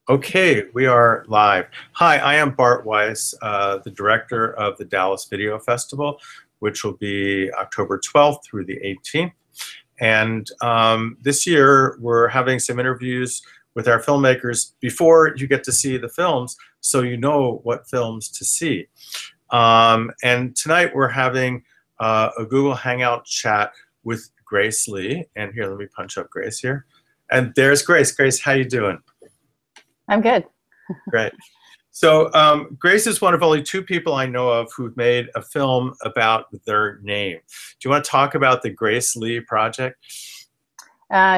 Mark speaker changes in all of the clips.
Speaker 1: Okay, we are live. Hi, I am Bart Weiss, the director of the Dallas Video Festival, which will be October 12th through the 18th. And this year, we're having some interviews with our filmmakers before you get to see the films, so you know what films to see. And tonight, we're having a Google Hangout chat with Grace Lee. And here, let me punch up Grace here. And there's Grace. Grace, how you doing?
Speaker 2: I'm good.
Speaker 1: Great. So Grace is one of only two people I know of who've made a film about their name. Do you want to talk about the Grace Lee project?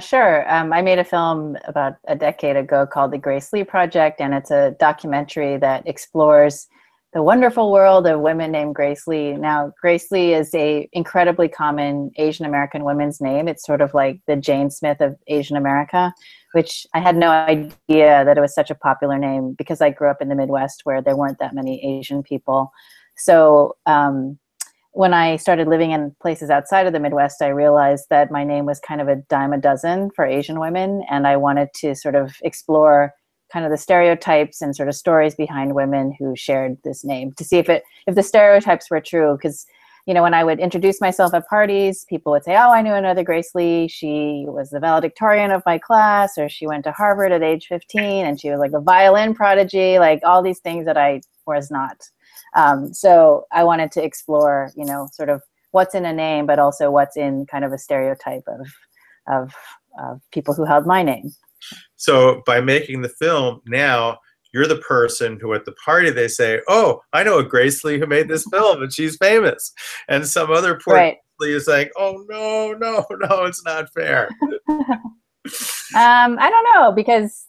Speaker 2: Sure. I made a film about a decade ago called The Grace Lee Project, and it's a documentary that explores the wonderful world of women named Grace Lee. Now, Grace Lee is a incredibly common Asian American woman's name. It's sort of like the Jane Smith of Asian America, which I had no idea that it was such a popular name because I grew up in the Midwest where there weren't that many Asian people. So when I started living in places outside of the Midwest, I realized that my name was kind of a dime a dozen for Asian women, and I wanted to sort of explore kind of the stereotypes and sort of stories behind women who shared this name to see if the stereotypes were true. Because, you know, when I would introduce myself at parties, people would say, oh, I knew another Grace Lee. She was the valedictorian of my class, or she went to Harvard at age 15 and she was like a violin prodigy, like all these things that I was not. So I wanted to explore, you know, sort of what's in a name, but also what's in kind of a stereotype of people who held my name.
Speaker 1: So by making the film now, you're the person who at the party they say, oh, I know a Grace Lee who made this film and she's famous. And some other poor
Speaker 2: Right.
Speaker 1: Lee is saying, oh, no, it's not fair.
Speaker 2: I don't know, because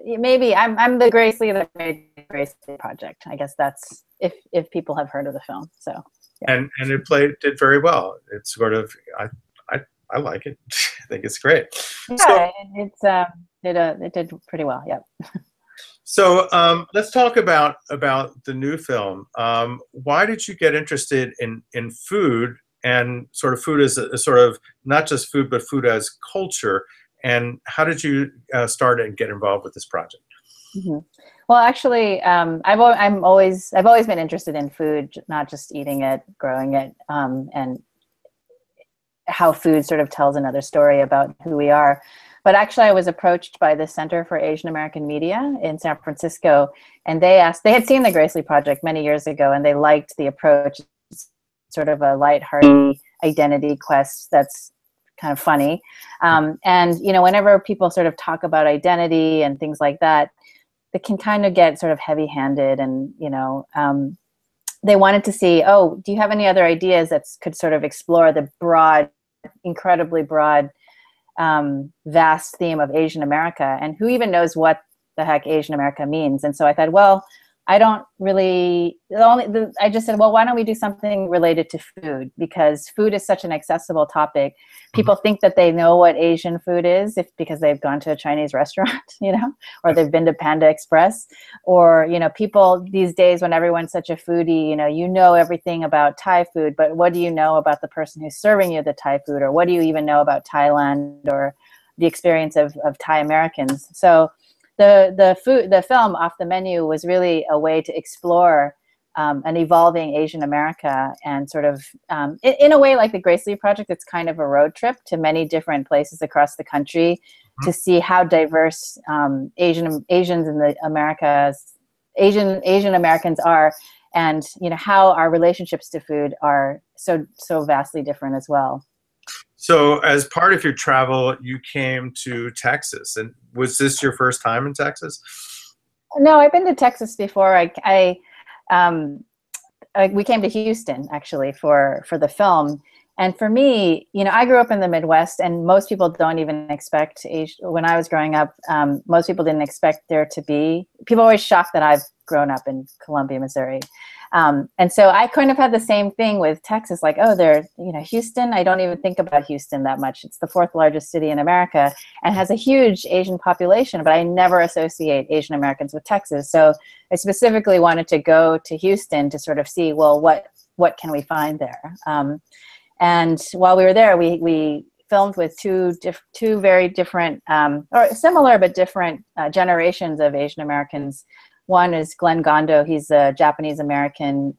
Speaker 2: maybe I'm the Grace Lee that made the Grace Lee Project. I guess that's if people have heard of the film. So
Speaker 1: yeah. And it did very well. It's sort of I like it. I think it's great.
Speaker 2: Yeah, so, it did pretty well. Yep.
Speaker 1: So let's talk about the new film. Why did you get interested in food and sort of food as a sort of not just food, but food as culture? And how did you start and get involved with this project?
Speaker 2: Mm-hmm. Well, actually, I've always been interested in food, not just eating it, growing it, and how food sort of tells another story about who we are. But actually, I was approached by the Center for Asian American Media in San Francisco, and they had seen the Grace Lee Project many years ago, and they liked the approach. It's sort of a lighthearted identity quest that's kind of funny. And, you know, whenever people sort of talk about identity and things like that, it can kind of get sort of heavy-handed, and, you know, they wanted to see, oh, do you have any other ideas that could sort of explore the broad, incredibly broad, vast theme of Asian America, and who even knows what the heck Asian America means? And so I thought, well, I don't really, I just said, well, why don't we do something related to food? Because food is such an accessible topic. People think that they know what Asian food is because they've gone to a Chinese restaurant, you know, or they've been to Panda Express, or, you know, people these days, when everyone's such a foodie, you know everything about Thai food, but what do you know about the person who's serving you the Thai food? Or what do you even know about Thailand or the experience of Thai Americans? So the film Off the Menu was really a way to explore an evolving Asian America, and sort of in a way like the Grace Lee Project, it's kind of a road trip to many different places across the country to see how diverse Asians in the Americas, Asian Americans are, and, you know, how our relationships to food are so vastly different as well.
Speaker 1: So as part of your travel, you came to Texas. And was this your first time in Texas?
Speaker 2: No, I've been to Texas before. We came to Houston, actually, for the film. And for me, you know, I grew up in the Midwest, and most people don't even expect, when I was growing up, most people didn't expect there to be, people are always shocked that I've grown up in Columbia, Missouri. And so I kind of had the same thing with Texas, like, oh, you know, Houston, I don't even think about Houston that much. It's the 4th largest city in America and has a huge Asian population, but I never associate Asian Americans with Texas. So I specifically wanted to go to Houston to sort of see, well, what can we find there? And while we were there, we filmed with two very different, or similar but different generations of Asian Americans. One is Glenn Gondo. He's a Japanese American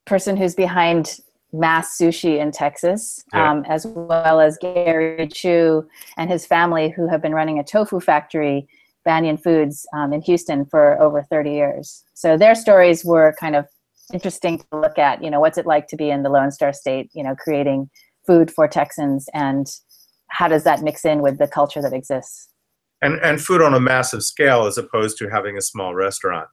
Speaker 2: person who's behind Mass Sushi in Texas, as well as Gary Chu and his family, who have been running a tofu factory, Banyan Foods, in Houston for over 30 years. So their stories were kind of interesting to look at. You know, what's it like to be in the Lone Star State, you know, creating food for Texans, and how does that mix in with the culture that exists?
Speaker 1: And food on a massive scale as opposed to having a small restaurant,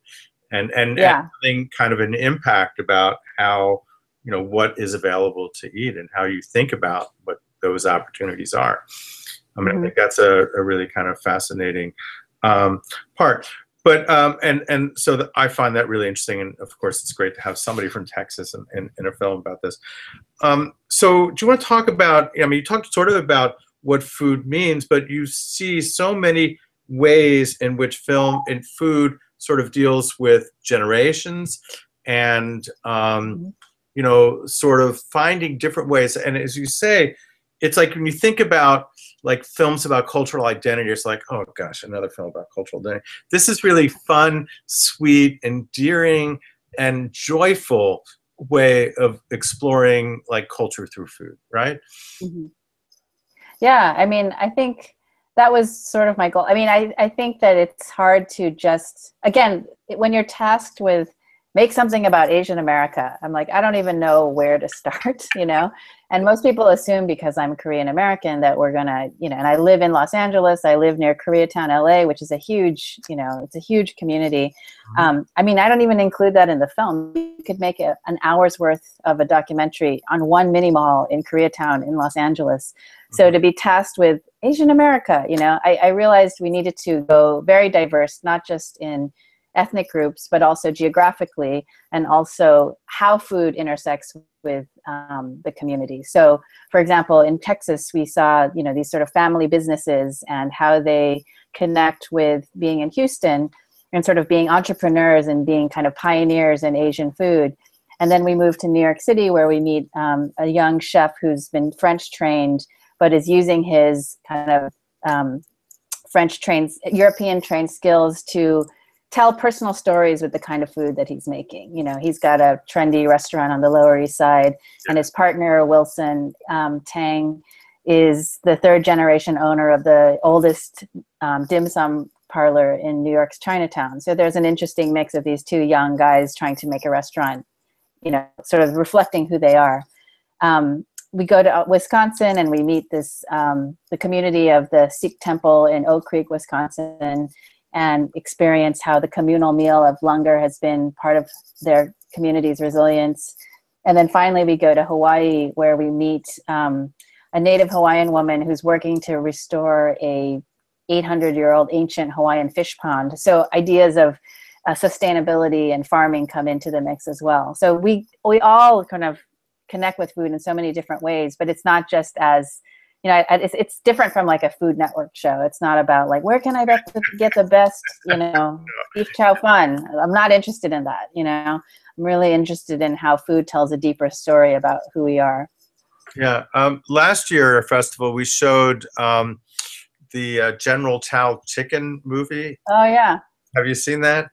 Speaker 1: and having kind of an impact about how, you know, what is available to eat and how you think about what those opportunities are. I mean, I think that's a really kind of fascinating part. But and so I find that really interesting, and of course it's great to have somebody from Texas in a film about this. So do you want to talk about, I mean, you talked sort of about what food means, but you see so many ways in which film and food sort of deals with generations and you know, sort of finding different ways. And as you say, it's like when you think about like films about cultural identity, it's like, oh gosh, another film about cultural identity. This is really fun, sweet, endearing, and joyful way of exploring like culture through food, right?
Speaker 2: Yeah, I mean, I think that was sort of my goal. I mean, I think that it's hard to just, again, when you're tasked with make something about Asian America, I'm like, I don't even know where to start, you know? And most people assume because I'm Korean American that we're gonna, you know, and I live in Los Angeles, I live near Koreatown, LA, which is a huge, you know, it's a huge community. I mean, I don't even include that in the film. You could make an hour's worth of a documentary on one mini mall in Koreatown in Los Angeles. So to be tasked with Asian America, you know, I realized we needed to go very diverse, not just in ethnic groups, but also geographically, and also how food intersects with the community. So, for example, in Texas, we saw, you know, these sort of family businesses and how they connect with being in Houston and sort of being entrepreneurs and being kind of pioneers in Asian food. And then we moved to New York City, where we meet a young chef who's been French trained, but is using his kind of French trained, European trained skills to tell personal stories with the kind of food that he's making. You know, he's got a trendy restaurant on the Lower East Side, and his partner, Wilson Tang, is the third generation owner of the oldest dim sum parlor in New York's Chinatown. So there's an interesting mix of these two young guys trying to make a restaurant, you know, sort of reflecting who they are. We go to Wisconsin and we meet this, the community of the Sikh temple in Oak Creek, Wisconsin, and experience how the communal meal of langar has been part of their community's resilience. And then finally we go to Hawaii, where we meet a native Hawaiian woman who's working to restore a 800-year-old ancient Hawaiian fish pond. So ideas of sustainability and farming come into the mix as well. So we all kind of connect with food in so many different ways, but it's not just as, you know, it's different from like a Food Network show. It's not about like, where can I get the best, you know, beef chow fun. I'm not interested in that, you know. I'm really interested in how food tells a deeper story about who we are.
Speaker 1: Yeah. Last year at festival, we showed the General Tao chicken movie.
Speaker 2: Oh yeah.
Speaker 1: Have you seen that?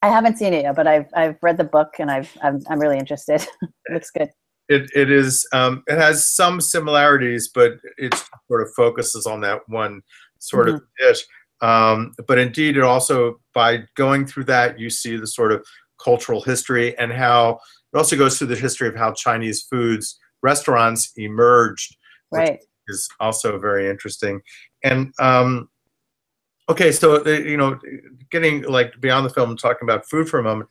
Speaker 2: I haven't seen it yet, but I've read the book and I'm really interested. It looks good.
Speaker 1: It is it has some similarities, but it sort of focuses on that one sort of dish. But indeed, it also, by going through that, you see the sort of cultural history, and how it also goes through the history of how Chinese foods restaurants emerged,
Speaker 2: right?
Speaker 1: Which is also very interesting. And okay, so you know, getting like beyond the film and talking about food for a moment,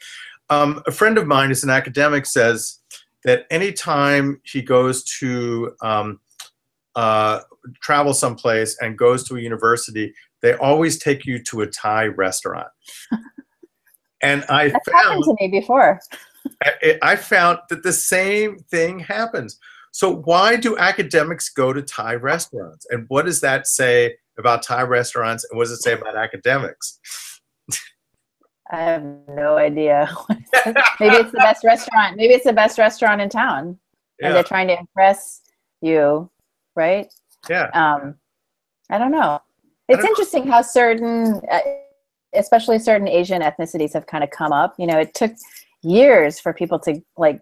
Speaker 1: a friend of mine who's an academic says that anytime he goes to travel someplace and goes to a university, they always take you to a Thai restaurant. And That's
Speaker 2: happened to me before.
Speaker 1: I found that the same thing happens. So why do academics go to Thai restaurants? And what does that say about Thai restaurants? And what does it say about academics?
Speaker 2: I have no idea. Maybe it's the best restaurant. Maybe it's the best restaurant in town. and
Speaker 1: Yeah.
Speaker 2: they're trying to impress you, right?
Speaker 1: Yeah.
Speaker 2: I don't know. It's interesting how certain, especially certain Asian ethnicities have kind of come up. You know, it took years for people to like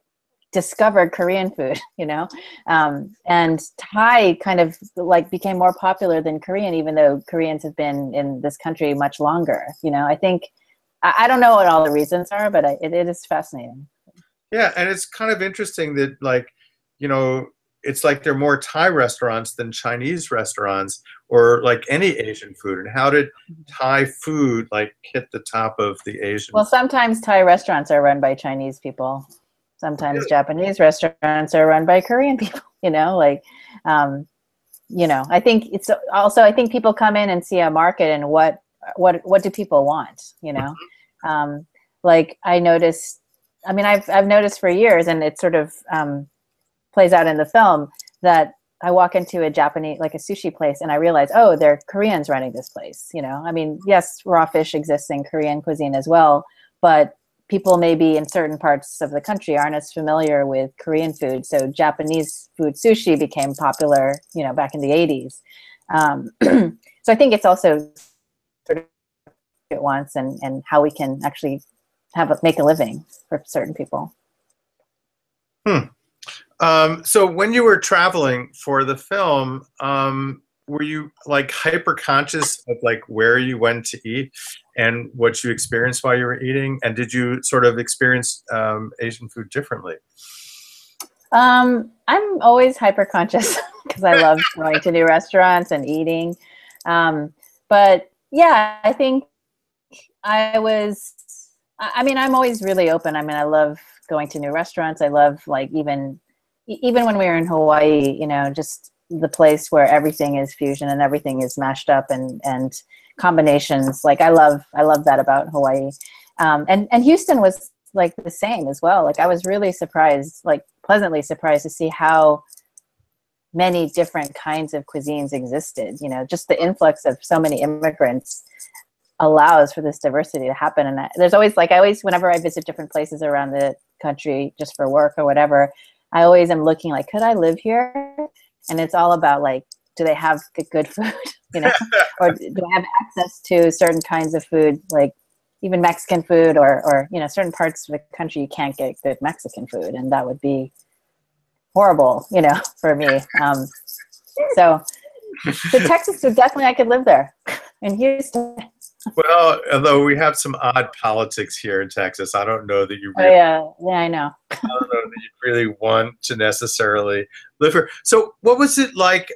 Speaker 2: discover Korean food, you know, and Thai kind of like became more popular than Korean, even though Koreans have been in this country much longer. You know, I think, I don't know what all the reasons are, but it is fascinating.
Speaker 1: Yeah, and it's kind of interesting that, like, you know, it's like there are more Thai restaurants than Chinese restaurants, or like any Asian food. And how did Thai food like hit the top of the Asian?
Speaker 2: Well, sometimes Thai restaurants are run by Chinese people. Sometimes Japanese restaurants are run by Korean people. You know, like, you know, I think it's also, I think people come in and see a market and what do people want? You know, like I noticed. I mean, I've noticed for years, and it sort of plays out in the film, that I walk into a Japanese, like a sushi place, and I realize, oh, they're Koreans running this place. You know, I mean, yes, raw fish exists in Korean cuisine as well, but people maybe in certain parts of the country aren't as familiar with Korean food. So Japanese food sushi became popular, you know, back in the 80s. So I think it's also sort of at once, and how we can actually make a living for certain people.
Speaker 1: So when you were traveling for the film, were you like hyper conscious of like where you went to eat and what you experienced while you were eating? And did you sort of experience Asian food differently?
Speaker 2: I'm always hyper conscious because I love going to new restaurants and eating. But yeah, I think I mean, I'm always really open. I mean, I love going to new restaurants. I love, like, even when we were in Hawaii, you know, just the place where everything is fusion and everything is mashed up and combinations. Like, I love that about Hawaii. And Houston was like the same as well. Like, I was really surprised, like pleasantly surprised to see how many different kinds of cuisines existed. You know, just the influx of so many immigrants allows for this diversity to happen. And there's always, like, whenever I visit different places around the country just for work or whatever, I always am looking like, could I live here? And it's all about, like, do they have good food, you know, or do I have access to certain kinds of food, like even Mexican food, or, you know, certain parts of the country you can't get good Mexican food, and that would be horrible, you know, for me. So Texas would definitely, I could live there. In Houston.
Speaker 1: Well, although we have some odd politics here in Texas, I don't know that you really,
Speaker 2: yeah, I know.
Speaker 1: I don't know that you really want to necessarily live here. So what was it like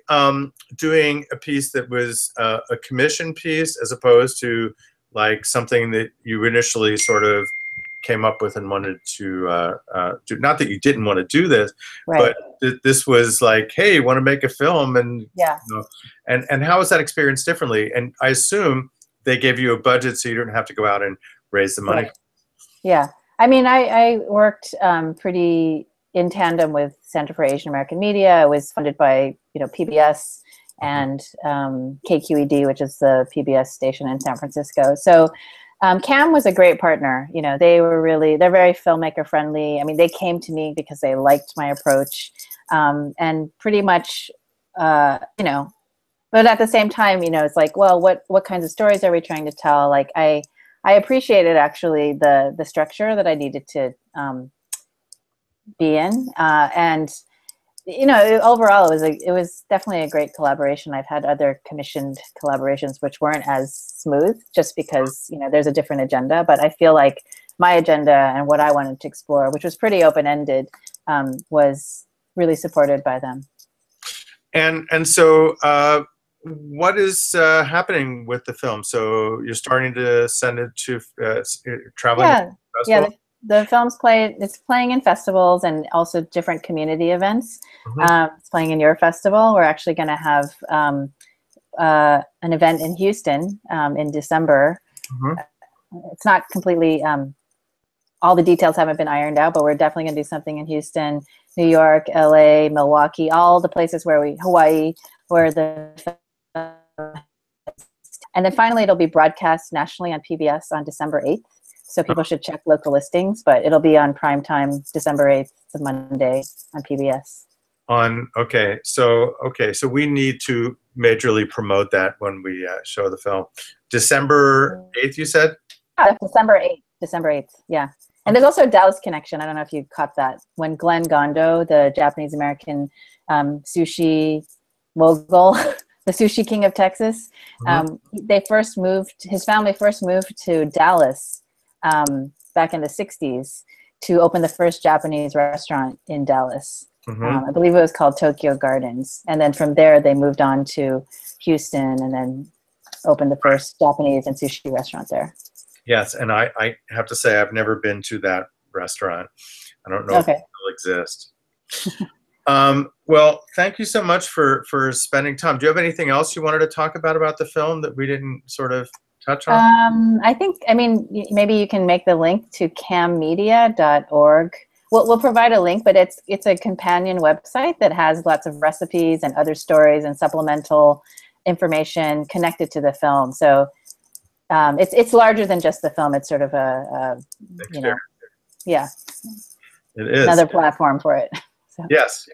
Speaker 1: doing a piece that was a commission piece as opposed to like something that you initially sort of came up with and wanted to do? Not that you didn't want to do this,
Speaker 2: right.
Speaker 1: but this was like, hey, you want to make a film? And
Speaker 2: yeah,
Speaker 1: you know, and how was that experience differently? And I assume they gave you a budget so you don't have to go out and raise the money.
Speaker 2: Right. Yeah, I mean, I worked pretty in tandem with Center for Asian American Media. It was funded by, you know, PBS and KQED, which is the PBS station in San Francisco. So CAM was a great partner. You know, they're very filmmaker friendly. I mean, they came to me because they liked my approach, and pretty much, you know, but at the same time, you know, it's like, well, what kinds of stories are we trying to tell? Like, I appreciated actually the structure that I needed to be in, and you know, overall, it was definitely a great collaboration. I've had other commissioned collaborations which weren't as smooth, just because, you know, there's a different agenda. But I feel like my agenda and what I wanted to explore, which was pretty open-ended, was really supported by them.
Speaker 1: And so, what is happening with the film? So you're starting to send it to traveling.
Speaker 2: Yeah. The film's it's playing in festivals and also different community events. It's playing in your festival. We're actually going to have an event in Houston in December. It's not completely, all the details haven't been ironed out, but we're definitely going to do something in Houston, New York, LA, Milwaukee, all the places Hawaii, where and then finally it'll be broadcast nationally on PBS on December 8th. So people should check local listings, but it'll be on prime time, December 8th, the Monday on PBS.
Speaker 1: So we need to majorly promote that when we show the film. December 8th, you said?
Speaker 2: Yeah, December 8th, yeah. And there's also a Dallas connection. I don't know if you caught that. When Glenn Gondo, the Japanese-American sushi mogul, the sushi king of Texas, his family first moved to Dallas back in the 60s to open the first Japanese restaurant in Dallas. I believe it was called Tokyo Gardens. And then from there, they moved on to Houston and then opened the first Japanese and sushi restaurant there.
Speaker 1: Yes, and I have to say I've never been to that restaurant. I don't know if it still exists. Well, thank you so much for spending time. Do you have anything else you wanted to talk about the film that we didn't sort of touch on?
Speaker 2: I mean, maybe you can make the link to cammedia.org. We'll provide a link, but it's a companion website that has lots of recipes and other stories and supplemental information connected to the film. So it's larger than just the film. It's sort of it is another platform for it. So.
Speaker 1: Yes,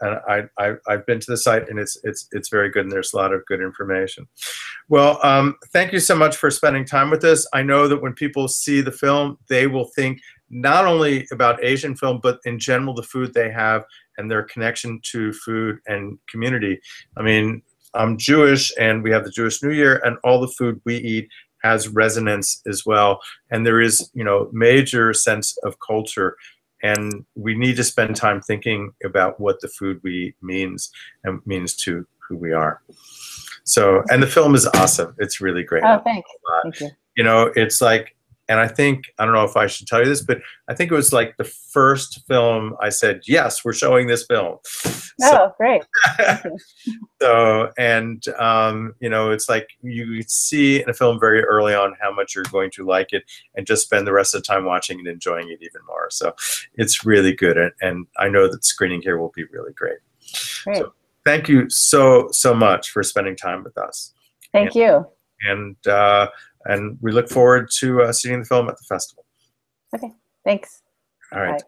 Speaker 1: and I've been to the site, and it's very good, and there's a lot of good information. Well, thank you so much for spending time with us. I know that when people see the film, they will think not only about Asian film, but in general the food they have and their connection to food and community. I mean, I'm Jewish, and we have the Jewish New Year, and all the food we eat has resonance as well, and there is major sense of culture. And we need to spend time thinking about what the food we means to who we are. So, and the film is awesome. It's really great.
Speaker 2: Oh, thanks. Thank you.
Speaker 1: It's like, and I don't know if I should tell you this, but I think it was like the first film I said, yes, we're showing this film.
Speaker 2: Oh, great.
Speaker 1: So, and, it's like you see in a film very early on how much you're going to like it and just spend the rest of the time watching and enjoying it even more. So it's really good. And I know that screening here will be really great.
Speaker 2: Great.
Speaker 1: So thank you so much for spending time with us.
Speaker 2: Thank you.
Speaker 1: And we look forward to seeing the film at the festival.
Speaker 2: Okay, thanks.
Speaker 1: All right.
Speaker 2: Bye.